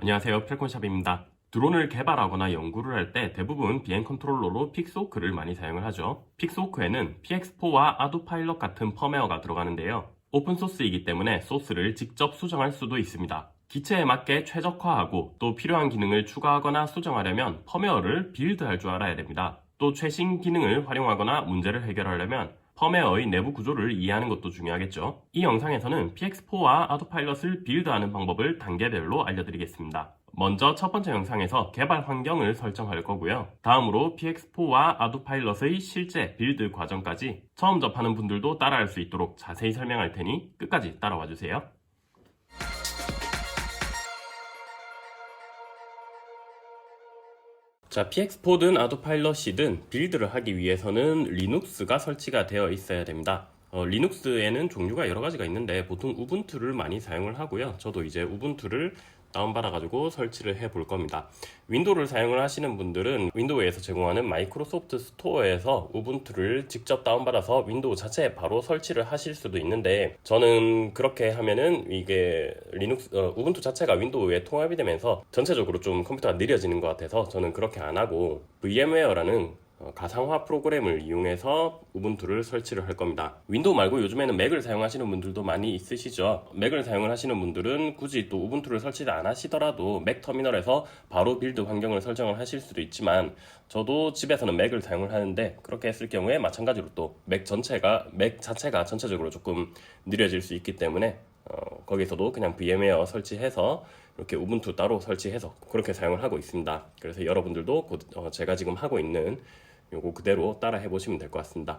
안녕하세요, 펠콘샵입니다. 드론을 개발하거나 연구를 할 때 대부분 비행 컨트롤러로 픽스호크를 많이 사용을 하죠. 픽스호크에는 PX4와 아두파일럿 같은 펌웨어가 들어가는데요. 오픈소스이기 때문에 소스를 직접 수정할 수도 있습니다. 기체에 맞게 최적화하고 또 필요한 기능을 추가하거나 수정하려면 펌웨어를 빌드할 줄 알아야 됩니다. 또 최신 기능을 활용하거나 문제를 해결하려면 펌웨어의 내부 구조를 이해하는 것도 중요하겠죠. 이 영상에서는 PX4와 아두파일럿을 빌드하는 방법을 단계별로 알려드리겠습니다. 먼저 첫 번째 영상에서 개발 환경을 설정할 거고요. 다음으로 PX4와 아두파일럿의 실제 빌드 과정까지 처음 접하는 분들도 따라할 수 있도록 자세히 설명할 테니 끝까지 따라와 주세요. 자, PX4든 아두파일럿이든 빌드를 하기 위해서는 리눅스가 설치가 되어 있어야 됩니다. 리눅스에는 종류가 여러 가지가 있는데 보통 우분투를 많이 사용을 하고요. 저도 이제 우분투를 다운받아가지고 설치를 해 볼 겁니다. 윈도우를 사용을 하시는 분들은 윈도우에서 제공하는 마이크로소프트 스토어에서 우분투를 직접 다운받아서 윈도우 자체에 바로 설치를 하실 수도 있는데, 저는 그렇게 하면은 이게 우분투 자체가 윈도우에 통합이 되면서 전체적으로 좀 컴퓨터가 느려지는 것 같아서 저는 그렇게 안 하고 VMware라는 가상화 프로그램을 이용해서 우분투를 설치를 할 겁니다. 윈도우 말고 요즘에는 맥을 사용하시는 분들도 많이 있으시죠. 맥을 사용을 하시는 분들은 굳이 또 우분투를 설치를 안 하시더라도 맥 터미널에서 바로 빌드 환경을 설정을 하실 수도 있지만, 저도 집에서는 맥을 사용을 하는데 그렇게 했을 경우에 마찬가지로 또 맥 자체가 전체적으로 조금 느려질 수 있기 때문에 거기서도 그냥 VMware 설치해서 이렇게 우분투 따로 설치해서 그렇게 사용을 하고 있습니다. 그래서 여러분들도 제가 지금 하고 있는 요거 그대로 따라 해보시면 될 것 같습니다.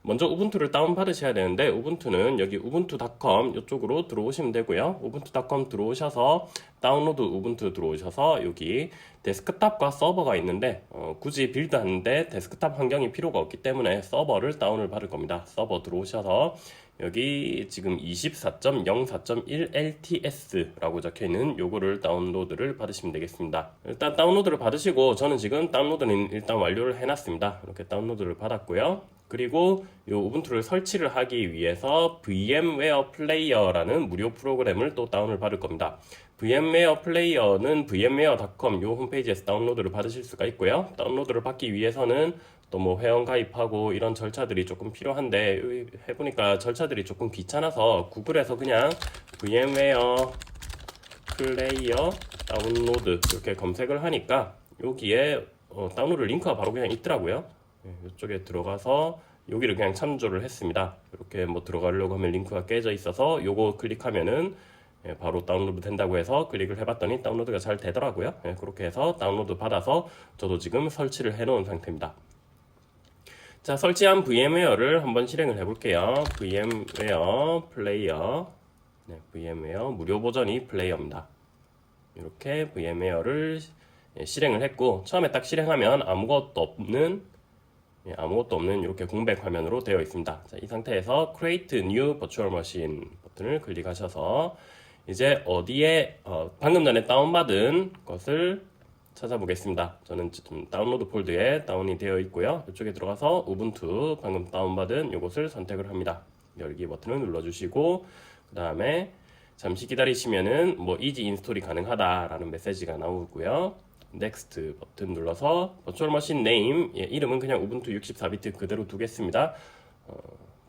먼저 우분투를 다운받으셔야 되는데, 우분투는 여기 우분투.com 이쪽으로 들어오시면 되고요. 우분투.com 들어오셔서 다운로드 우분투 들어오셔서 여기 데스크탑과 서버가 있는데 굳이 빌드하는데 데스크탑 환경이 필요가 없기 때문에 서버를 다운을 받을 겁니다. 서버 들어오셔서 여기 지금 24.04.1LTS라고 적혀있는 요거를 다운로드를 받으시면 되겠습니다. 일단 다운로드를 받으시고, 저는 지금 다운로드는 일단 완료를 해놨습니다. 이렇게 다운로드를 받았고요. 그리고 이 우분투를 설치를 하기 위해서 VMware 플레이어라는 무료 프로그램을 또 다운을 받을 겁니다. VMware 플레이어는 vmware.com 요 홈페이지에서 다운로드를 받으실 수가 있고요. 다운로드를 받기 위해서는 또 뭐 회원 가입하고 이런 절차들이 조금 필요한데, 해보니까 절차들이 조금 귀찮아서 구글에서 그냥 VMware 플레이어 다운로드 이렇게 검색을 하니까 여기에 다운로드 링크가 바로 그냥 있더라고요. 이쪽에 들어가서 여기를 그냥 참조를 했습니다. 이렇게 뭐 들어가려고 하면 링크가 깨져 있어서 요거 클릭하면은 바로 다운로드 된다고 해서 클릭을 해봤더니 다운로드가 잘 되더라고요. 그렇게 해서 다운로드 받아서 저도 지금 설치를 해 놓은 상태입니다. 자, 설치한 VMware를 한번 실행을 해볼게요. VMware 플레이어, VMware 무료 버전이 플레이어입니다. 이렇게 VMware를 실행을 했고, 처음에 딱 실행하면 아무것도 없는 이렇게 공백 화면으로 되어 있습니다. 자, 이 상태에서 Create New Virtual Machine 버튼을 클릭하셔서 이제 어디에 방금 전에 다운받은 것을 찾아보겠습니다. 저는 지금 다운로드 폴드에 다운이 되어 있고요. 이쪽에 들어가서 우분투 방금 다운받은 이것을 선택을 합니다. 열기 버튼을 눌러주시고, 그 다음에 잠시 기다리시면은 뭐 이지 인스톨이 가능하다라는 메시지가 나오고요. 넥스트 버튼 눌러서 버추얼 머신 네임, 이름은 그냥 우분투 64비트 그대로 두겠습니다.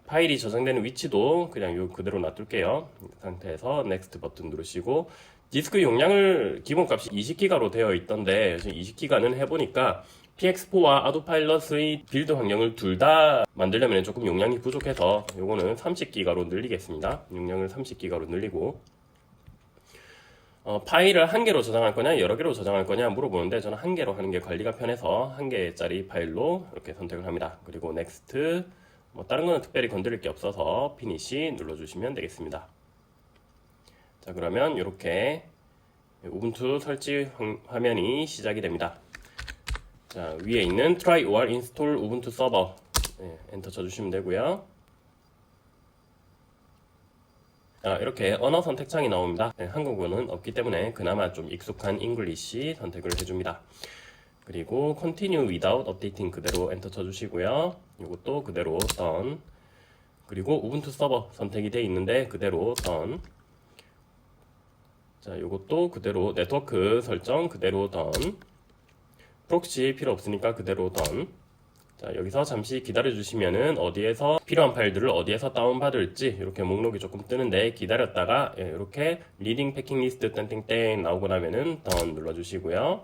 파일이 저장되는 위치도 그냥 요 그대로 놔둘게요. 이 상태에서 넥스트 버튼 누르시고, 디스크 용량을 기본값이 20기가로 되어 있던데 지금 20기가는 해보니까 PX4와 아두파일럿의 빌드 환경을 둘 다 만들려면 조금 용량이 부족해서 요거는 30기가로 늘리겠습니다. 용량을 30기가로 늘리고, 파일을 한 개로 저장할 거냐 여러 개로 저장할 거냐 물어보는데, 저는 한 개로 하는 게 관리가 편해서 한 개짜리 파일로 이렇게 선택을 합니다. 그리고 넥스트, 뭐 다른 거는 특별히 건드릴 게 없어서 피니시 눌러주시면 되겠습니다. 자, 그러면 이렇게 우분투 설치 화면이 시작이 됩니다. 자, 위에 있는 Try or Install 우분투 서버 엔터 쳐주시면 되고요. 이렇게 언어 선택창이 나옵니다. 한국어는 없기 때문에 그나마 좀 익숙한 잉글리시 선택을 해줍니다. 그리고 Continue without updating 그대로 엔터 쳐주시고요. 이것도 그대로 Done. 그리고 우분투 서버 선택이 되어 있는데 그대로 Done. 자, 자, 이것도 그대로 네트워크 설정 그대로 던. 프록시 필요 없으니까 그대로 던. 자, 여기서 잠시 기다려 주시면은 어디에서 필요한 파일들을 어디에서 다운받을지 이렇게 목록이 조금 뜨는데 기다렸다가 이렇게 리딩 패킹 리스트 땡땡땡 나오고 나면은 던 눌러 주시고요.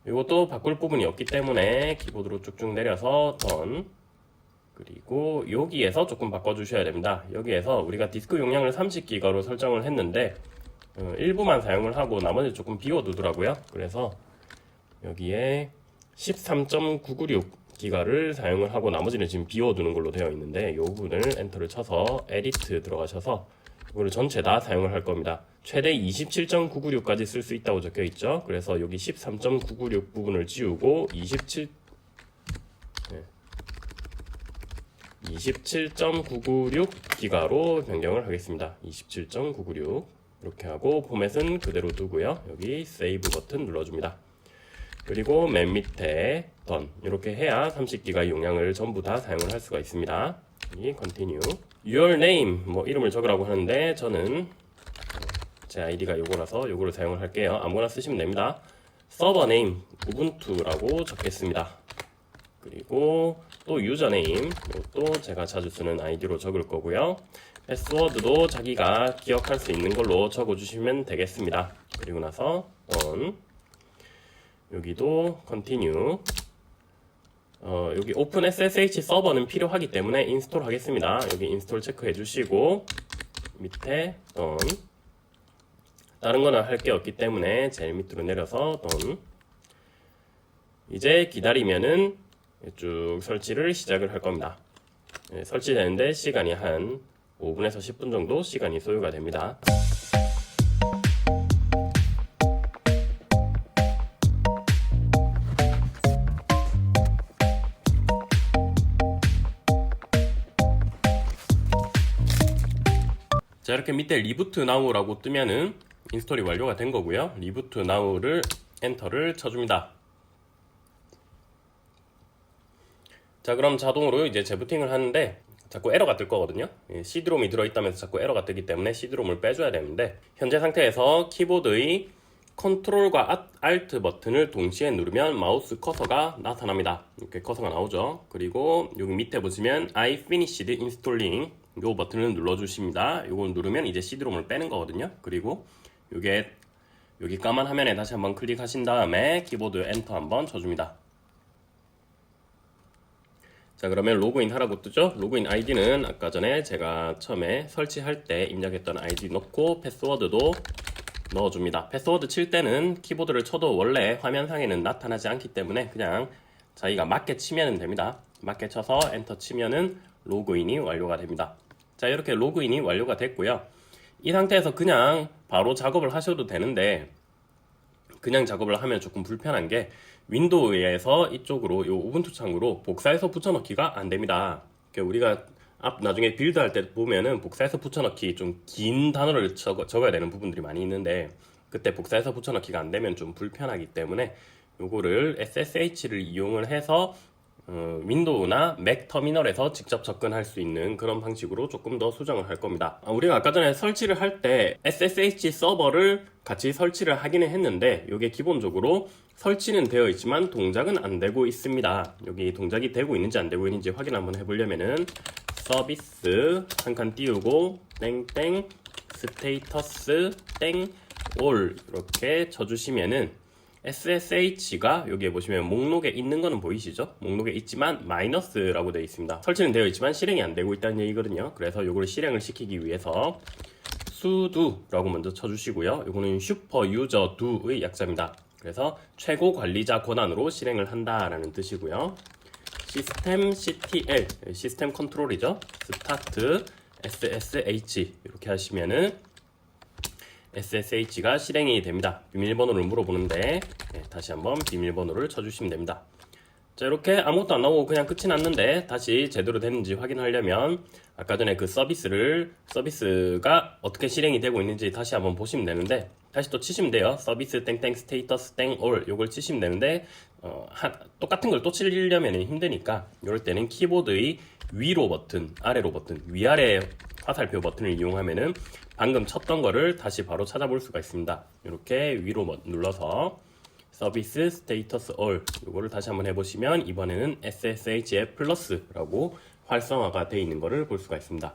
이것도 바꿀 부분이 없기 때문에 키보드로 쭉쭉 내려서 던. 그리고 여기에서 조금 바꿔주셔야 됩니다. 여기에서 우리가 디스크 용량을 30기가로 설정을 했는데 일부만 사용을 하고 나머지 조금 비워두더라고요. 그래서 여기에 13.996기가를 사용을 하고 나머지는 지금 비워두는 걸로 되어 있는데 이 부분을 엔터를 쳐서 에디트 들어가셔서 이거를 전체 다 사용을 할 겁니다. 최대 27.996까지 쓸 수 있다고 적혀 있죠. 그래서 여기 13.996 부분을 지우고 27.996기가로 변경을 하겠습니다. 27.996 이렇게 하고 포맷은 그대로 두고요. 여기 세이브 버튼 눌러줍니다. 그리고 맨 밑에 던 이렇게 해야 30기가 용량을 전부 다 사용을 할 수가 있습니다. 이 continue. your name 뭐 이름을 적으라고 하는데 저는 제 아이디가 요거라서 요거를 사용을 할게요. 아무거나 쓰시면 됩니다. 서버 네임 우분투라고 적겠습니다. 그리고 또 유저네임 이것도 제가 자주 쓰는 아이디로 적을 거고요. 패스워드도 자기가 기억할 수 있는 걸로 적어주시면 되겠습니다. 그리고 나서 on 여기도 continue. 여기 오픈 SSH 서버는 필요하기 때문에 인스톨 하겠습니다. 여기 인스톨 체크해 주시고 밑에 done. 다른 거는 할 게 없기 때문에 제일 밑으로 내려서 done. 이제 기다리면은 쭉 설치를 시작을 할 겁니다. 설치되는데 시간이 한 5분에서 10분 정도 시간이 소요가 됩니다. 자, 이렇게 밑에 리부트 나우라고 뜨면은 인스톨이 완료가 된 거고요. 리부트 나우를 엔터를 쳐줍니다. 자, 그럼 자동으로 이제 재부팅을 하는데 자꾸 에러가 뜰 거거든요. CD롬이 들어있다면서 자꾸 에러가 뜨기 때문에 CD롬을 빼줘야 되는데 현재 상태에서 키보드의 컨트롤과 Alt 버튼을 동시에 누르면 마우스 커서가 나타납니다. 이렇게 커서가 나오죠. 그리고 여기 밑에 보시면 I finished installing 요 버튼을 눌러주십니다. 이걸 누르면 이제 CD롬을 빼는 거거든요. 그리고 여기 까만 화면에 다시 한번 클릭하신 다음에 키보드 엔터 한번 쳐줍니다. 자, 그러면 로그인 하라고 뜨죠? 로그인 아이디는 아까 전에 제가 처음에 설치할 때 입력했던 아이디 넣고 패스워드도 넣어줍니다. 패스워드 칠 때는 키보드를 쳐도 원래 화면상에는 나타나지 않기 때문에 그냥 자기가 맞게 치면 됩니다. 맞게 쳐서 엔터 치면은 로그인이 완료가 됩니다. 자, 이렇게 로그인이 완료가 됐고요. 이 상태에서 그냥 바로 작업을 하셔도 되는데 그냥 작업을 하면 조금 불편한 게 윈도우에서 이쪽으로 이 우분투 창구로 복사해서 붙여넣기가 안 됩니다. 우리가 나중에 빌드할 때 보면은 복사해서 붙여넣기 좀 긴 단어를 적어야 되는 부분들이 많이 있는데 그때 복사해서 붙여넣기가 안 되면 좀 불편하기 때문에 요거를 SSH를 이용을 해서 윈도우나 맥 터미널에서 직접 접근할 수 있는 그런 방식으로 조금 더 수정을 할 겁니다. 우리가 아까 전에 설치를 할 때 SSH 서버를 같이 설치를 하기는 했는데 이게 기본적으로 설치는 되어 있지만 동작은 안 되고 있습니다. 여기 동작이 되고 있는지 안 되고 있는지 확인 한번 해보려면은 서비스 한 칸 띄우고 땡땡 스테이터스 땡 올 이렇게 쳐주시면은 SSH가 여기에 보시면 목록에 있는 거는 보이시죠? 목록에 있지만 마이너스라고 되어 있습니다. 설치는 되어 있지만 실행이 안 되고 있다는 얘기거든요. 그래서 요거를 실행을 시키기 위해서 sudo라고 먼저 쳐주시고요. 요거는 슈퍼 유저 do의 약자입니다. 그래서 최고 관리자 권한으로 실행을 한다라는 뜻이고요. 시스템 CTL 시스템 컨트롤이죠. 스타트 SSH 이렇게 하시면은 SSH가 실행이 됩니다. 비밀번호를 물어보는데 다시 한번 비밀번호를 쳐주시면 됩니다. 자, 이렇게 아무것도 안 나오고 그냥 끝이 났는데 다시 제대로 됐는지 확인하려면 아까 전에 그 서비스가 어떻게 실행이 되고 있는지 다시 한번 보시면 되는데 다시 또 치시면 돼요. 서비스 땡땡 스테이터스 땡 올 요걸 치시면 되는데 똑같은 걸 또 치려면 힘드니까 이럴 때는 키보드의 위로 버튼, 아래로 버튼, 위아래 화살표 버튼을 이용하면은 방금 쳤던 거를 다시 바로 찾아볼 수가 있습니다. 이렇게 위로 눌러서 서비스 스테이터스 올 이거를 다시 한번 해보시면 이번에는 SSH의 플러스라고 활성화가 되어 있는 거를 볼 수가 있습니다.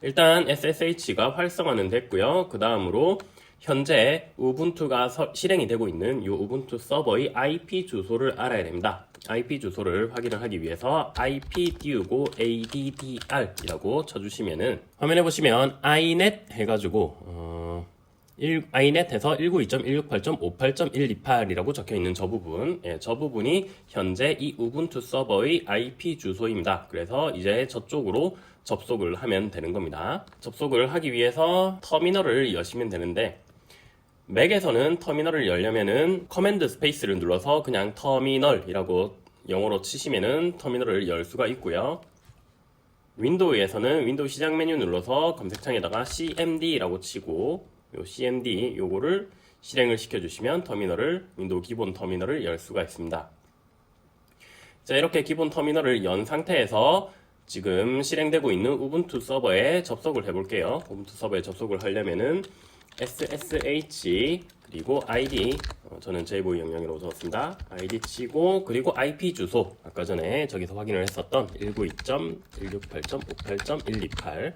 일단 SSH가 활성화는 됐고요. 그 다음으로 현재 우분투가 실행이 되고 있는 이 우분투 서버의 IP 주소를 알아야 됩니다. IP 주소를 확인을 하기 위해서 IP 띄우고 ADDR이라고 쳐주시면은 화면에 보시면 inet 해가지고 inet에서 192.168.58.128이라고 적혀 있는 저 부분, 저 부분이 현재 이 우분투 서버의 IP 주소입니다. 그래서 이제 저쪽으로 접속을 하면 되는 겁니다. 접속을 하기 위해서 터미널을 여시면 되는데 맥에서는 터미널을 열려면은 커맨드 스페이스를 눌러서 그냥 터미널이라고 영어로 치시면은 터미널을 열 수가 있고요. 윈도우에서는 윈도우 시작 메뉴 눌러서 검색창에다가 cmd라고 치고 요 cmd 요거를 실행을 시켜주시면 윈도우 기본 터미널을 열 수가 있습니다. 자, 이렇게 기본 터미널을 연 상태에서 지금 실행되고 있는 우분투 서버에 접속을 해볼게요. 우분투 서버에 접속을 하려면은 SSH 그리고 ID 저는 JBoy 영역으로 적었습니다. ID 치고 그리고 IP 주소 아까 전에 저기서 확인을 했었던 192.168.58.128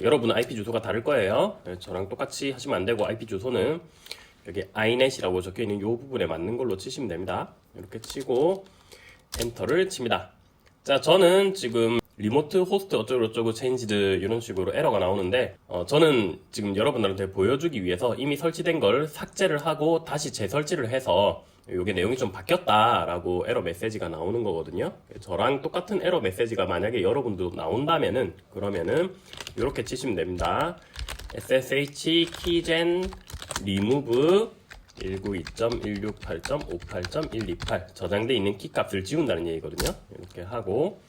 여러분은 IP 주소가 다를 거예요. 저랑 똑같이 하시면 안 되고 IP 주소는 여기 inet이라고 적혀 있는 이 부분에 맞는 걸로 치시면 됩니다. 이렇게 치고 엔터를 칩니다. 자, 저는 지금 리모트 호스트 어쩌고저쩌고 체인지드 이런 식으로 에러가 나오는데 저는 지금 여러분들한테 보여주기 위해서 이미 설치된 걸 삭제를 하고 다시 재설치를 해서 이게 내용이 좀 바뀌었다라고 에러 메시지가 나오는 거거든요. 저랑 똑같은 에러 메시지가 만약에 여러분도 나온다면은 그러면은 이렇게 치시면 됩니다. SSH keygen remove 192.168.58.128 저장되어 있는 키값을 지운다는 얘기거든요. 이렇게 하고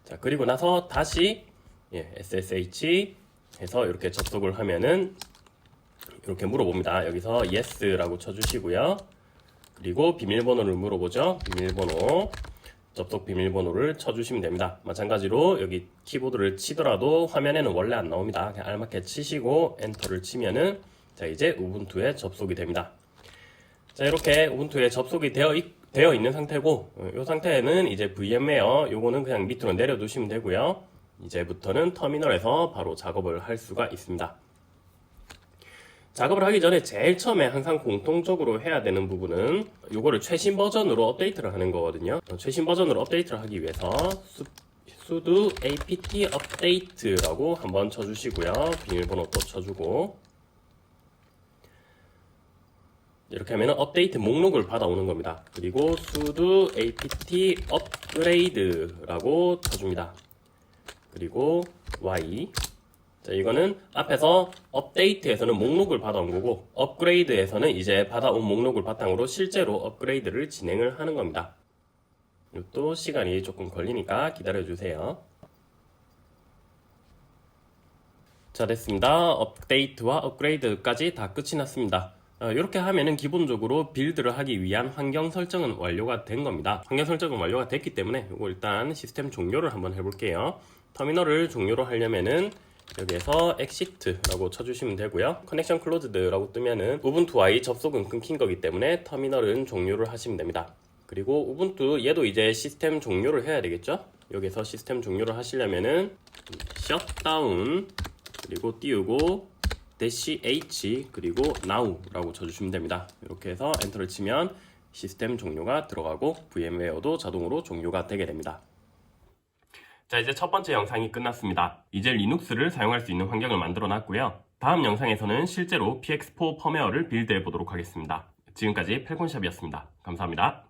자, 그리고 나서 다시 SSH 해서 이렇게 접속을 하면은 이렇게 물어봅니다. 여기서 yes라고 쳐주시고요. 그리고 비밀번호를 물어보죠. 비밀번호, 접속 비밀번호를 쳐주시면 됩니다. 마찬가지로 여기 키보드를 치더라도 화면에는 원래 안 나옵니다. 그냥 알맞게 치시고 엔터를 치면은 자, 이제 우분투에 접속이 됩니다. 자, 이렇게 우분투에 접속이 되어 있는 상태고 이 상태에는 이제 VMware 요거는 그냥 밑으로 내려두시면 되고요. 이제부터는 터미널에서 바로 작업을 할 수가 있습니다. 작업을 하기 전에 제일 처음에 항상 공통적으로 해야 되는 부분은 요거를 최신 버전으로 업데이트를 하는 거거든요. 최신 버전으로 업데이트를 하기 위해서 sudo apt update라고 한번 쳐주시고요. 비밀번호 또 쳐주고 이렇게 하면 업데이트 목록을 받아오는 겁니다. 그리고 sudo apt upgrade라고 쳐줍니다. 그리고 y 자, 이거는 앞에서 업데이트에서는 목록을 받아온 거고 업그레이드에서는 이제 받아온 목록을 바탕으로 실제로 업그레이드를 진행을 하는 겁니다. 또 시간이 조금 걸리니까 기다려주세요. 자, 됐습니다. 업데이트와 업그레이드까지 다 끝이 났습니다. 이렇게 하면은 기본적으로 빌드를 하기 위한 환경 설정은 완료가 된 겁니다. 환경 설정은 완료가 됐기 때문에 이거 일단 시스템 종료를 한번 해볼게요. 터미널을 종료로 하려면은 여기에서 exit라고 쳐주시면 되고요. connection closed라고 뜨면은 우분투와의 접속은 끊긴 거기 때문에 터미널은 종료를 하시면 됩니다. 그리고 우분투 얘도 이제 시스템 종료를 해야 되겠죠? 여기서 시스템 종료를 하시려면은 shutdown 그리고 띄우고 -h 그리고 now라고 쳐주시면 됩니다. 이렇게 해서 엔터를 치면 시스템 종료가 들어가고 VMware도 자동으로 종료가 되게 됩니다. 자, 이제 첫 번째 영상이 끝났습니다. 이제 리눅스를 사용할 수 있는 환경을 만들어 놨고요. 다음 영상에서는 실제로 px4 펌웨어를 빌드해 보도록 하겠습니다. 지금까지 펠콘샵이었습니다. 감사합니다.